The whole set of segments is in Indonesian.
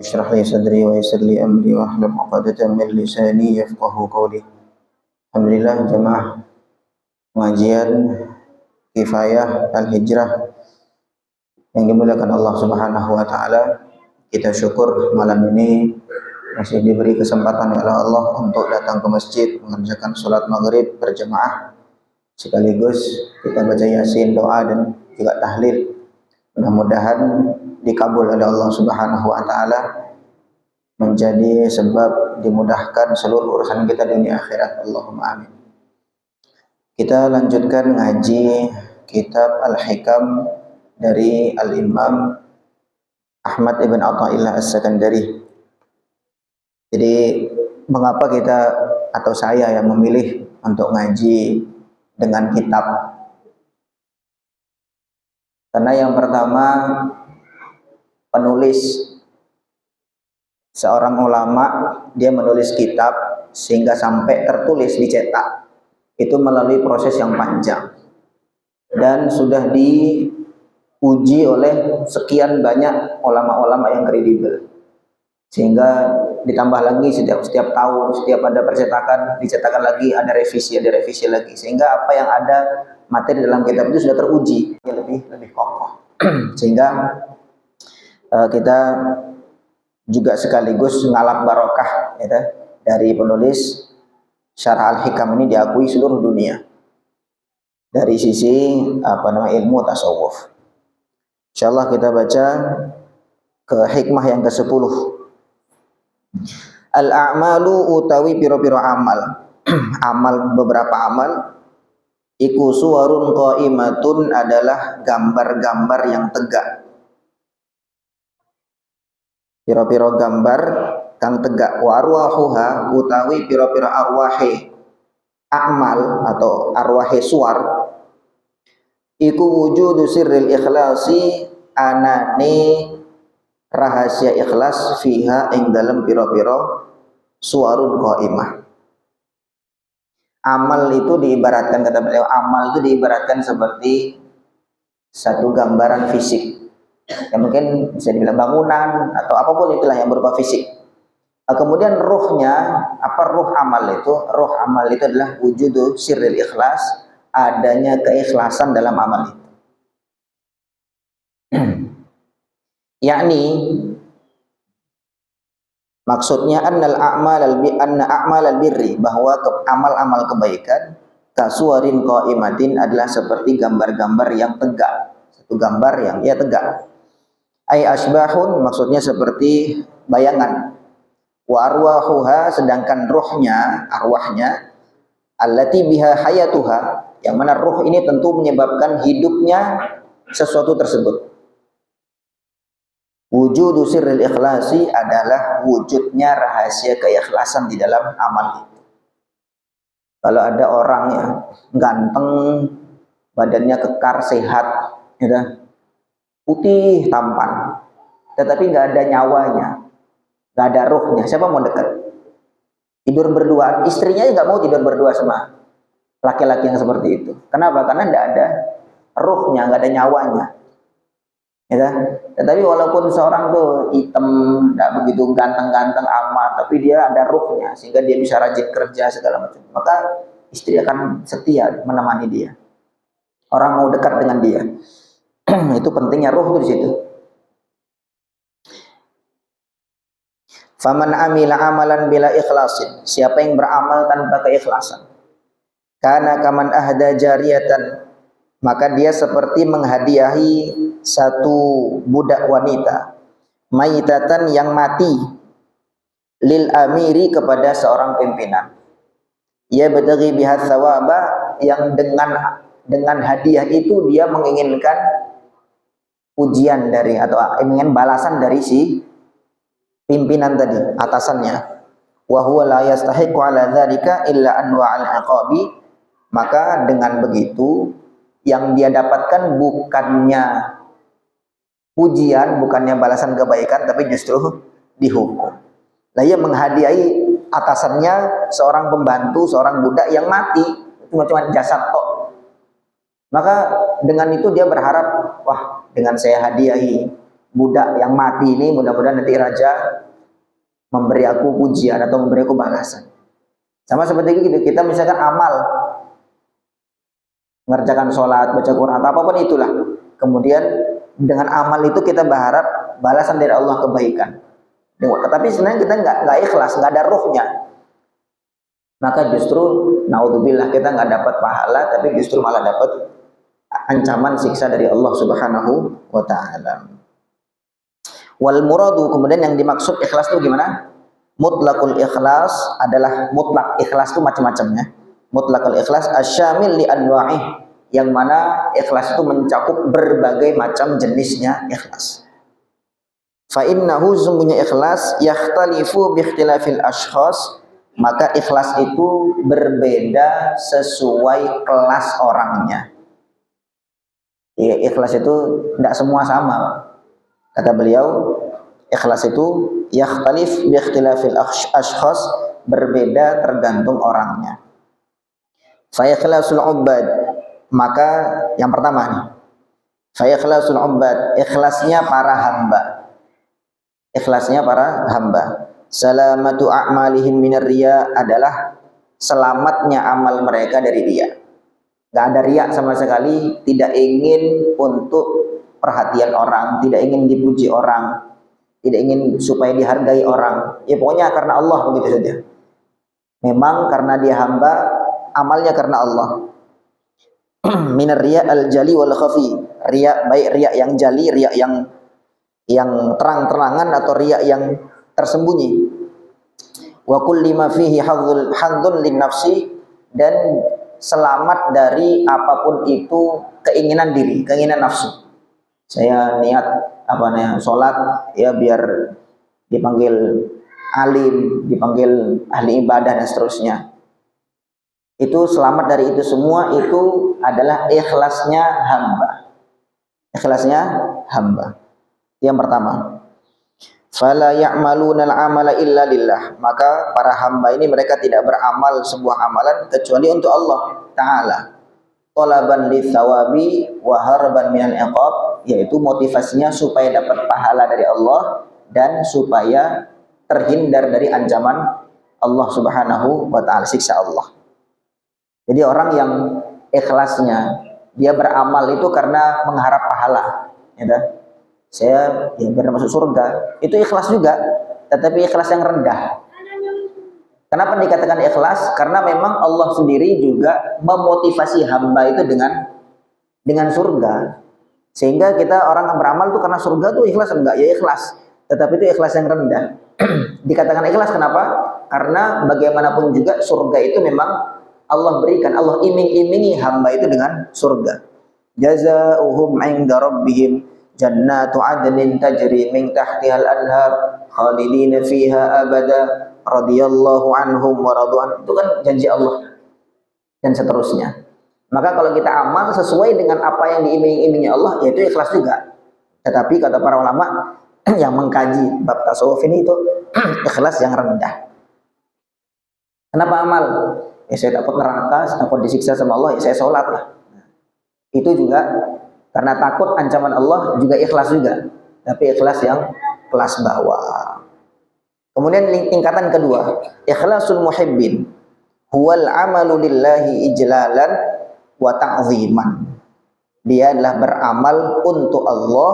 Ishrah li sadri wa yassir li amri wa hlul 'uqdatam min lisani yafqahu qawli. Alhamdulillah jemaah pengajian Kifayah Al-Hijrah yang dimuliakan Allah Subhanahu wa taala. Kita syukur malam ini masih diberi kesempatan oleh Allah untuk datang ke masjid mengerjakan salat maghrib berjemaah. Sekaligus kita baca Yasin, doa dan juga tahlil. Mudah-mudahan dikabul oleh Allah Subhanahu wa taala, menjadi sebab dimudahkan seluruh urusan kita dunia akhirat. Allahumma amin. Kita lanjutkan ngaji kitab Al-Hikam dari Al-Imam Ahmad ibn Athaillah As-Sakandari. Jadi mengapa kita atau saya yang memilih untuk ngaji dengan kitab? Karena yang pertama, penulis seorang ulama, dia menulis kitab sehingga sampai tertulis dicetak itu melalui proses yang panjang dan sudah diuji oleh sekian banyak ulama-ulama yang kredibel, sehingga ditambah lagi setiap tahun, setiap ada percetakan dicetakkan lagi, ada revisi lagi, sehingga apa yang ada materi dalam kitab itu sudah teruji, lebih kokoh. Sehingga kita juga sekaligus ngalap barokah ya, dari penulis Syarah Al-Hikam ini diakui seluruh dunia dari sisi ilmu tasawuf. Insyaallah kita baca ke hikmah yang ke-10. Al-a'malu utawi piro-piro amal. Amal, beberapa amal iku suwarun qaimatun adalah gambar-gambar yang tegak. Piro-piro gambar kang tegak. Wa arwahuha utawi piro-piro arwahe amal atau arwahe suar iku wujudu sirril ikhlasi, anane rahasia ikhlas fiha ing dalam piro-piro suwarun qaimah. Amal itu diibaratkan, kata beliau, amal itu diibaratkan seperti satu gambaran fisik. Ya mungkin bisa dibilang bangunan atau apapun itulah yang berupa fisik. Kemudian ruhnya, apa ruh amal itu? Ruh amal itu adalah wujudu sirril ikhlas, adanya keikhlasan dalam amal itu. Yakni maksudnya anna a'mal al-birri, bahwa amal-amal kebaikan kasuwarin qaimatin adalah seperti gambar-gambar yang tegak, satu gambar yang ya tegak. Ai asbahun maksudnya seperti bayangan. Wa arwahuha sedangkan ruhnya, arwahnya allati biha hayatuha, yang mana ruh ini tentu menyebabkan hidupnya sesuatu tersebut. Wujudu sirril ikhlasi adalah wujudnya rahasia keikhlasan di dalam amal itu. Kalau ada orang yang ganteng, badannya kekar, sehat, ya, putih, tampan, tetapi nggak ada nyawanya, nggak ada ruhnya, siapa mau dekat? Tidur berdua, istrinya nggak mau tidur berdua sama laki-laki yang seperti itu. Kenapa? Karena nggak ada ruhnya, nggak ada nyawanya. Ya, tetapi walaupun seorang tuh hitam, nggak begitu ganteng-ganteng amat, tapi dia ada ruhnya, sehingga dia bisa rajin kerja segala macam, maka istri akan setia menemani dia. Orang mau dekat dengan dia. Itu pentingnya ruh di situ. Faman amila amalan bila ikhlasin, siapa yang beramal tanpa keikhlasan, kana kaman ahda jariyatan, maka dia seperti menghadiahi satu budak wanita, maitatan yang mati, lil amiri kepada seorang pimpinan. Ya badaghi biha thawaba, yang dengan hadiah itu dia menginginkan pujian dari atau ingin balasan dari si pimpinan tadi, atasannya. Wa huwa la yastahiqu ala dzalika illa anwa'al iqabi, maka dengan begitu yang dia dapatkan bukannya pujian, bukannya balasan kebaikan, tapi justru dihukum. Lah ia menghadiahi atasannya seorang pembantu, seorang budak yang mati, cuma jasad tok. Maka dengan itu dia berharap, wah, dengan saya hadiahi, budak yang mati ini mudah-mudahan nanti raja memberi aku pujian atau memberi aku balasan. Sama seperti itu, kita misalkan amal, mengerjakan sholat, baca Quran, atau apapun itulah. Kemudian dengan amal itu kita berharap balasan dari Allah, kebaikan. Tapi sebenarnya kita nggak ikhlas, nggak ada ruhnya. Maka justru naudzubillah kita nggak dapat pahala, tapi justru malah dapat ancaman siksa dari Allah Subhanahu wa taala. Wal muradu, kemudian yang dimaksud ikhlas itu gimana? Mutlaqul ikhlas adalah mutlak ikhlas itu macam-macamnya. Mutlaqul ikhlas asyamil li anwa'i, yang mana ikhlas itu mencakup berbagai macam jenisnya ikhlas. Fa innahu, sungguhnya ikhlas yakhtalifu bi ikhtilafil ashkhas, maka ikhlas itu berbeda sesuai kelas orangnya. Ya, ikhlas itu tidak semua sama. Kata beliau, ikhlas itu yakhtalif bi ikhtilafil ashkhas, berbeda tergantung orangnya. Fa ikhlasul ubad, maka yang pertama nih, fa ikhlasul ubad, ikhlasnya para hamba. Ikhlasnya para hamba. Salamatu a'malihim minar riya, adalah selamatnya amal mereka dari riya. Gak ada riya sama sekali, tidak ingin untuk perhatian orang, tidak ingin dipuji orang, tidak ingin supaya dihargai orang. Ya pokoknya karena Allah, begitu saja. Memang karena dia hamba, amalnya karena Allah. Minar riya al-jali wal khafi, riya baik riya yang jali, riya yang terang-terangan atau riya yang tersembunyi. Wa kulli ma fihi hadzun lin nafsi, dan selamat dari apapun itu keinginan diri, keinginan nafsu. Saya niat sholat ya biar dipanggil alim, dipanggil ahli ibadah dan seterusnya. Itu selamat dari itu semua, itu adalah ikhlasnya hamba. Ikhlasnya hamba. Yang pertama, fala ya'maluna al-amala illa lillah, maka para hamba ini mereka tidak beramal sebuah amalan kecuali untuk Allah Ta'ala. Talaban lithawabi wa harban minal iqab, yaitu motivasinya supaya dapat pahala dari Allah dan supaya terhindar dari ancaman Allah Subhanahu wa Ta'ala, siksa Allah. Jadi orang yang ikhlasnya dia beramal itu karena mengharap pahala, ya kan? Saya biar masuk surga, itu ikhlas juga, tetapi ikhlas yang rendah. Kenapa dikatakan ikhlas? Karena memang Allah sendiri juga memotivasi hamba itu dengan surga. Sehingga kita orang yang beramal itu karena surga tuh ikhlas enggak? Ya ikhlas, tetapi itu ikhlas yang rendah. Dikatakan ikhlas kenapa? Karena bagaimanapun juga surga itu memang Allah berikan, Allah iming-imingi hamba itu dengan surga. Jazaohum 'inda rabbihim jannatu 'adnin tajri min tahtihal anhar khalidina fiha abada radhiyallahu anhum wa radwan. Itu kan janji Allah dan seterusnya. Maka kalau kita amal sesuai dengan apa yang diiming-imingi Allah, yaitu ikhlas juga. Tetapi kata para ulama yang mengkaji bab tasawuf ini itu ikhlas yang rendah. Kenapa amal? Ya saya takut neraka, saya takut disiksa sama Allah, ya saya sholat lah. Itu juga karena takut ancaman Allah, juga ikhlas juga, tapi ikhlas yang kelas bawah. Kemudian tingkatan kedua, ikhlasul muhibbin huwal amalu lillahi ijlalan wa ta'ziman. Dia adalah beramal untuk Allah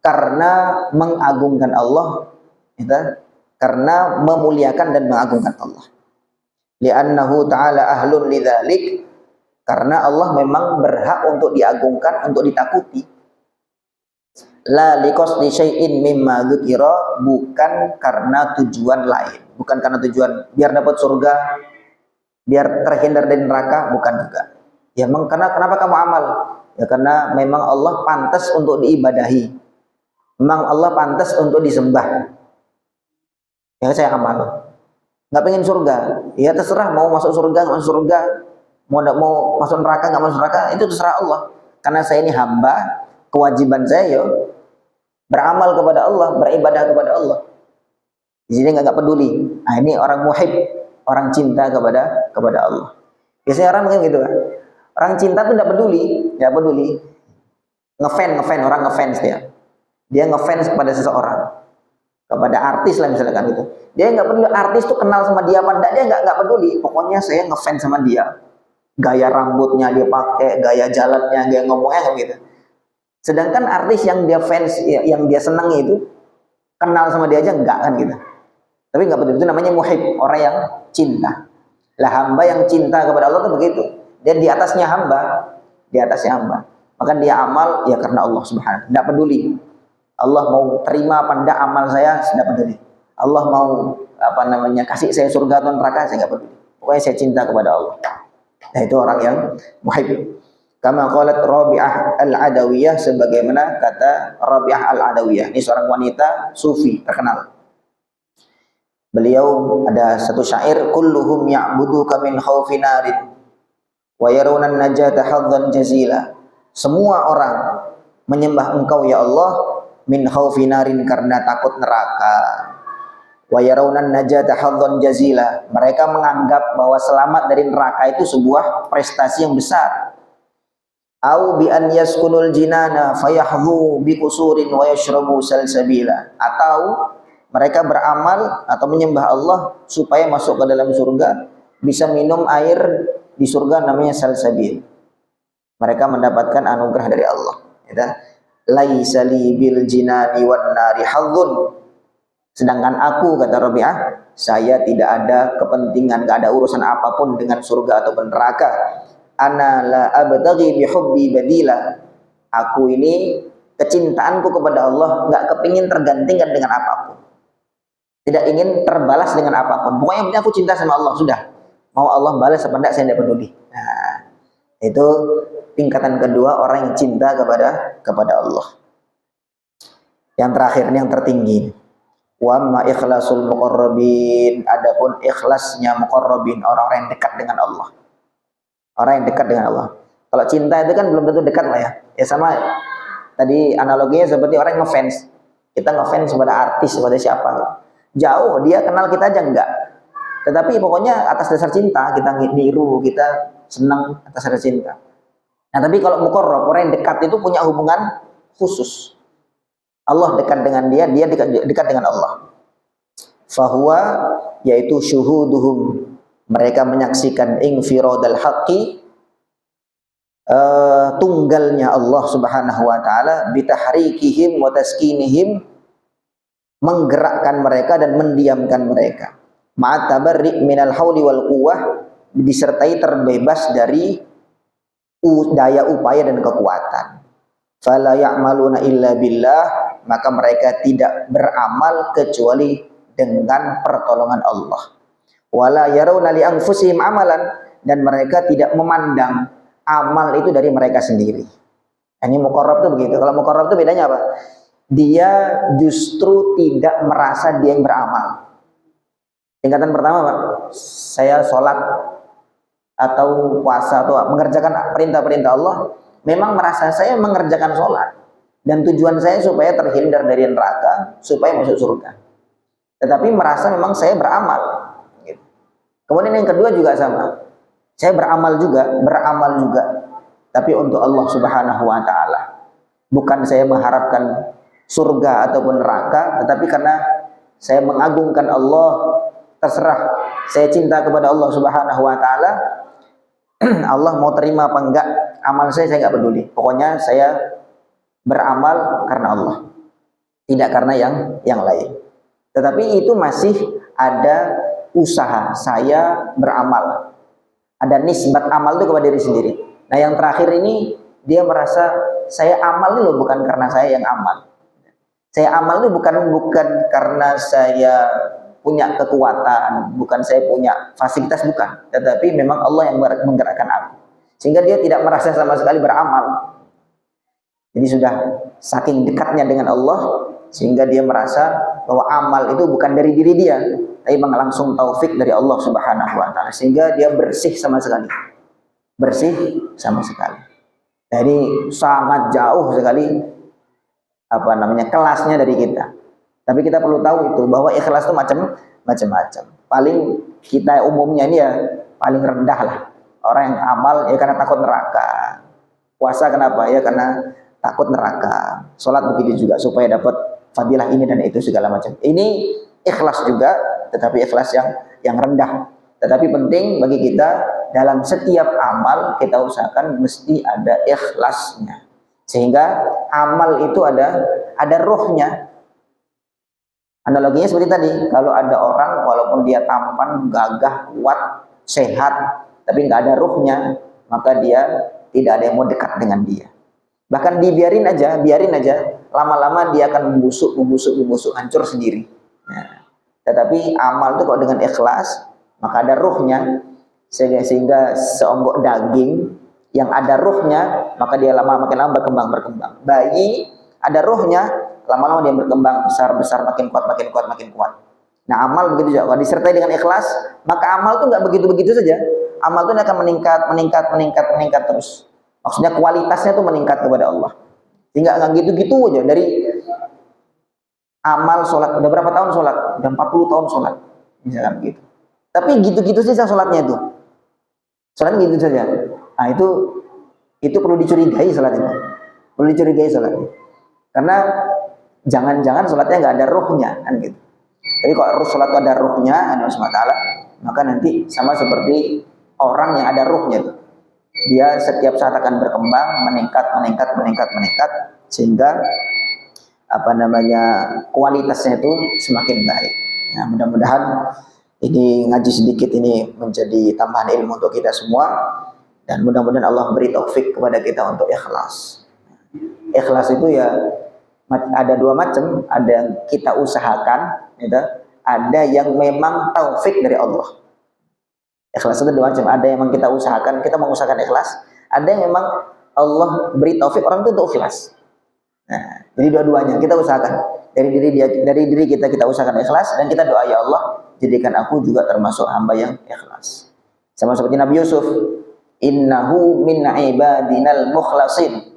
karena mengagungkan Allah, ya, karena memuliakan dan mengagungkan Allah. Li'annahu ta'ala ahlun lidzalik, karena Allah memang berhak untuk diagungkan, untuk ditakuti. La liqasdi syai'in mimma dzukira, bukan karena tujuan lain, bukan karena tujuan biar dapat surga, biar terhindar dari neraka, bukan juga. Ya karena kenapa kamu amal? Ya karena memang Allah pantas untuk diibadahi. Memang Allah pantas untuk disembah. Ya saya amal. Nggak pengen surga, ya terserah mau masuk surga nggak masuk surga, mau masuk neraka nggak masuk neraka, itu terserah Allah. Karena saya ini hamba, kewajiban saya beramal kepada Allah, beribadah kepada Allah. Di sini nggak peduli. Nah ini orang muhib, orang cinta kepada Allah. Biasanya orang mungkin gitu kan. Orang cinta tuh nggak peduli, ngefans orang ngefans dia. dia ngefans kepada seseorang, kepada artis lah misalkan gitu. Dia nggak peduli artis tuh kenal sama dia apa enggak, dia nggak peduli. Pokoknya saya ngefans sama dia. Gaya rambutnya dia pakai, gaya jalannya, gaya ngomongnya kayak gitu. Sedangkan artis yang dia fans, yang dia senangi itu kenal sama dia aja enggak kan gitu. Tapi nggak peduli, itu namanya muhib, orang yang cinta. Lah hamba yang cinta kepada Allah itu begitu. Dia di atasnya hamba, di atasnya hamba. Maka dia amal ya karena Allah Subhanahu. Tidak peduli Allah mau terima apa enggak amal saya, tidak peduli. Allah mau kasih saya surga atau neraka, saya nggak peduli. Pokoknya saya cinta kepada Allah. Nah itu orang yang muhib. Kama qalat Rabi'ah al-Adawiyah, sebagaimana kata Rabi'ah al-Adawiyah. Ini seorang wanita sufi terkenal. Beliau ada satu syair, kulluhum ya'buduka min khawfi narin wa yarawna an-najata hadzan jazila. Semua orang menyembah engkau ya Allah min khawfi narin, karena takut neraka. Wa yarawna an-najata hadzan jazila. Mereka menganggap bahwa selamat dari neraka itu sebuah prestasi yang besar. Au bi an yaskunul jinana fayahdhu bi qusurin wa yashrabu salsabila. Atau mereka beramal atau menyembah Allah supaya masuk ke dalam surga, bisa minum air di surga namanya salsabil. Mereka mendapatkan anugerah dari Allah. Laisa li bil jinani wan nari hadzun. Sedangkan aku, kata Rabi'ah, saya tidak ada kepentingan, tidak ada urusan apapun dengan surga ataupun neraka. Ana la abtaghi bi hubbi badila. Aku ini kecintaanku kepada Allah nggak kepingin tergantikan dengan apapun. Tidak ingin terbalas dengan apapun. Pokoknya yang penting aku cinta sama Allah, sudah. Mau Allah balas apa enggak saya tidak peduli. Nah, itu tingkatan kedua orang yang cinta kepada Allah. Yang terakhir ini yang tertinggi. Wa ma ikhlasul muqarrabin, adapun ikhlasnya muqarrabin, orang-orang yang dekat dengan Allah. Orang yang dekat dengan Allah. Kalau cinta itu kan belum tentu dekat lah ya. Ya sama tadi analoginya seperti orang yang ngefans. Kita ngefans kepada artis, kepada siapa. Jauh, dia kenal kita aja enggak. Tetapi pokoknya atas dasar cinta, kita niru, kita senang atas dasar cinta. Nah tapi kalau muqarrab, orang yang dekat itu punya hubungan khusus. Allah dekat dengan dia, dia dekat dengan Allah. Fahuwa, yaitu syuhuduhum, mereka menyaksikan infiradal haqqi, tunggalnya Allah Subhanahu wa taala, bitahrikihim wa taskinihim, menggerakkan mereka dan mendiamkan mereka. Ma'at tabarri minal hauli wal quwwah, disertai terbebas dari daya upaya dan kekuatan. Fala ya'maluna illa billah, maka mereka tidak beramal kecuali dengan pertolongan Allah. Wala yarawna li anfusihim amalan, dan mereka tidak memandang amal itu dari mereka sendiri. Ini muqarrab itu begitu. Kalau muqarrab itu bedanya apa? Dia justru tidak merasa dia yang beramal. Tingkatan pertama, Pak, saya sholat atau puasa atau mengerjakan perintah-perintah Allah, memang merasa saya mengerjakan sholat dan tujuan saya supaya terhindar dari neraka, supaya masuk surga. Tetapi merasa memang saya beramal. Kemudian yang kedua juga sama, saya beramal juga, tapi untuk Allah Subhanahu wa taala. Bukan saya mengharapkan surga ataupun neraka, tetapi karena saya mengagungkan Allah, terserah saya cinta kepada Allah Subhanahu wa taala. Allah mau terima apa enggak amal saya enggak peduli. Pokoknya saya beramal karena Allah, tidak karena yang lain. Tetapi itu masih ada usaha saya beramal, ada nisbat amal itu kepada diri sendiri. Nah yang terakhir ini dia merasa saya amal itu bukan karena saya yang amal, saya amal itu bukan karena saya punya kekuatan, bukan saya punya fasilitas, bukan, tetapi memang Allah yang menggerakkan aku, sehingga dia tidak merasa sama sekali beramal. Jadi sudah saking dekatnya dengan Allah sehingga dia merasa bahwa amal itu bukan dari diri dia, tapi memang langsung taufik dari Allah Subhanahu wa taala, sehingga dia bersih sama sekali. Jadi sangat jauh sekali kelasnya dari kita. Tapi kita perlu tahu itu bahwa ikhlas itu macam-macam. Paling kita umumnya ini ya paling rendah lah. Orang yang amal ya karena takut neraka. Puasa kenapa? Ya karena takut neraka. Sholat begitu juga supaya dapat fadilah ini dan itu segala macam. Ini ikhlas juga, tetapi ikhlas yang rendah. Tetapi penting bagi kita dalam setiap amal kita usahakan mesti ada ikhlasnya. Sehingga amal itu ada ruhnya. Analoginya seperti tadi, kalau ada orang walaupun dia tampan, gagah, kuat, sehat, tapi nggak ada ruhnya, maka dia tidak ada yang mau dekat dengan dia. Bahkan biarin aja, lama-lama dia akan membusuk, hancur sendiri. Nah, tetapi amal itu kalau dengan ikhlas, maka ada ruhnya, sehingga seonggok daging yang ada ruhnya, maka dia makin lama berkembang. Bayi ada ruhnya, lama-lama dia berkembang besar, makin kuat. Nah, amal begitu juga. Kalau disertai dengan ikhlas, maka amal itu nggak begitu-begitu saja. Amal itu akan meningkat terus. Maksudnya kualitasnya itu meningkat kepada Allah. Sehingga nggak gitu-gitu aja. Dari amal sholat, udah berapa tahun sholat? Udah 40 tahun sholat. Misalkan gitu. Tapi gitu-gitu saja sholatnya itu. Sholatnya gitu saja. Nah, itu perlu dicurigai sholat itu. Perlu dicurigai sholat. Karena jangan-jangan sholatnya nggak ada ruhnya, kan gitu. Jadi kalau sholat itu ada ruhnya, ada SWT, maka nanti sama seperti orang yang ada ruhnya tuh. Dia setiap saat akan berkembang, meningkat, sehingga kualitasnya itu semakin baik. Nah, mudah-mudahan ini ngaji sedikit ini menjadi tambahan ilmu untuk kita semua, dan mudah-mudahan Allah beri taufik kepada kita untuk ikhlas. Ikhlas itu ya ada dua macam, ada yang kita usahakan, gitu. Ada yang memang taufik dari Allah. Ikhlas itu dua macam, ada yang memang kita usahakan, kita mengusahakan ikhlas, ada yang memang Allah beri taufik orang itu untuk ikhlas. Nah, jadi dua-duanya kita usahakan. Dari diri kita usahakan ikhlas, dan kita doa, ya Allah, jadikan aku juga termasuk hamba yang ikhlas. Sama seperti Nabi Yusuf, innahu min ibadinal mukhlasin.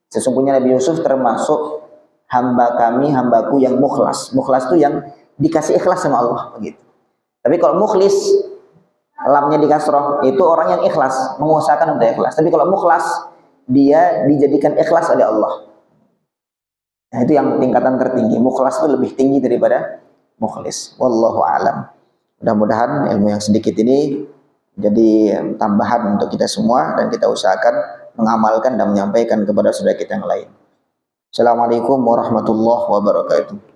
Sesungguhnya Nabi Yusuf termasuk hambaku yang mukhlas. Mukhlas itu yang dikasih ikhlas sama Allah, begitu. Tapi kalau mukhlis, lamnya di kasroh, itu orang yang ikhlas, mengusahakan untuk ikhlas. Tapi kalau mukhlas, dia dijadikan ikhlas oleh Allah. Nah, itu yang tingkatan tertinggi. Mukhlas itu lebih tinggi daripada mukhlis. Wallahu a'lam. Mudah-mudahan ilmu yang sedikit ini jadi tambahan untuk kita semua, dan kita usahakan mengamalkan dan menyampaikan kepada saudara kita yang lain. Assalamualaikum warahmatullahi wabarakatuh.